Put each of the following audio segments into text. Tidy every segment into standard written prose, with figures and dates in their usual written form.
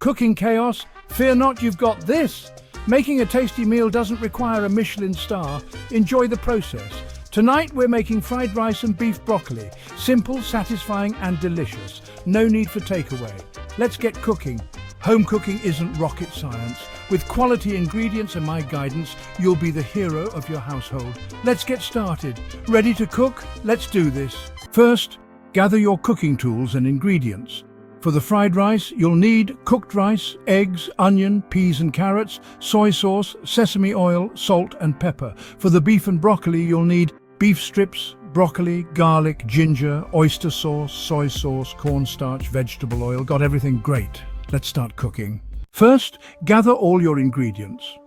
Cooking chaos? Fear not, you've got this. Making a tasty meal doesn't require a Michelin star. Enjoy the process. Tonight we're making fried rice and beef broccoli. Simple, satisfying and delicious. No need for takeaway. Let's get cooking. Home cooking isn't rocket science. With quality ingredients and my guidance, you'll be the hero of your household. Let's get started. Ready to cook? Let's do this. First, gather your cooking tools and ingredients. For the fried rice, you'll need cooked rice, eggs, onion, peas and carrots, soy sauce, sesame oil, salt and pepper. For the beef and broccoli, you'll need beef strips, broccoli, garlic, ginger, oyster sauce, soy sauce, cornstarch, vegetable oil. Got everything? Great. Let's start cooking. First, gather all your ingredients.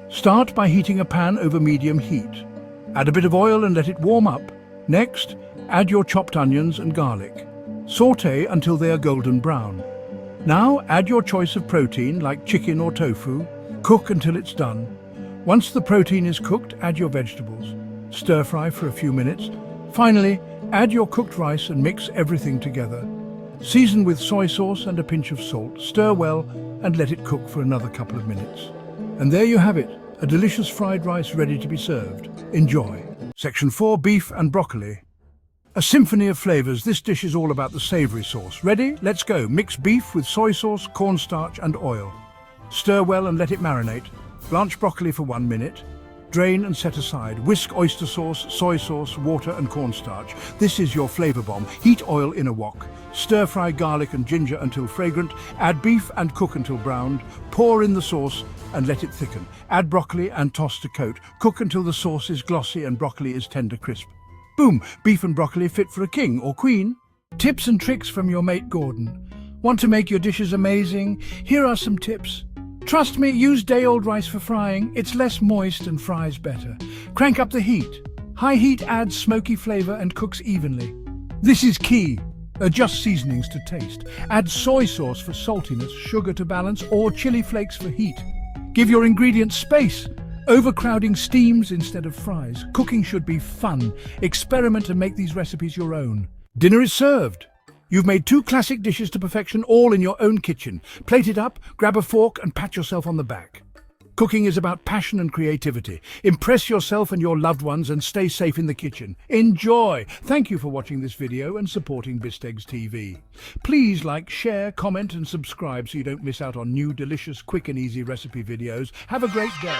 Start by heating a pan over medium heat. Add a bit of oil and let it warm up. Next, add your chopped onions and garlic. Sauté until they are golden brown. Now add your choice of protein like chicken or tofu. Cook until it's done. Once the protein is cooked, add your vegetables. Stir fry for a few minutes. Finally, add your cooked rice and mix everything together. Season with soy sauce and a pinch of salt. Stir well and let it cook for another couple of minutes. And there you have it, a delicious fried rice ready to be served. Enjoy. Section 4, beef and broccoli. A symphony of flavors. This dish is all about the savory sauce. Ready? Let's go. Mix beef with soy sauce, cornstarch and oil. Stir well and let it marinate. Blanch broccoli for 1 minute. Drain and set aside. Whisk oyster sauce, soy sauce, water and cornstarch. This is your flavor bomb. Heat oil in a wok. Stir fry garlic and ginger until fragrant. Add beef and cook until browned. Pour in the sauce and let it thicken. Add broccoli and toss to coat. Cook until the sauce is glossy and broccoli is tender crisp. Boom! Beef and broccoli fit for a king or queen. Tips and tricks from your mate Gordon. Want to make your dishes amazing? Here are some tips. Trust me, use day-old rice for frying. It's less moist and fries better. Crank up the heat. High heat adds smoky flavor and cooks evenly. This is key. Adjust seasonings to taste. Add soy sauce for saltiness, sugar to balance, or chili flakes for heat. Give your ingredients space. Overcrowding steams instead of fries. Cooking should be fun. Experiment and make these recipes your own. Dinner is served. You've made 2 classic dishes to perfection, all in your own kitchen. Plate it up, grab a fork and pat yourself on the back. Cooking is about passion and creativity. Impress yourself and your loved ones and stay safe in the kitchen. Enjoy! Thank you for watching this video and supporting Bistegs TV. Please like, share, comment and subscribe so you don't miss out on new, delicious, quick and easy recipe videos. Have a great day.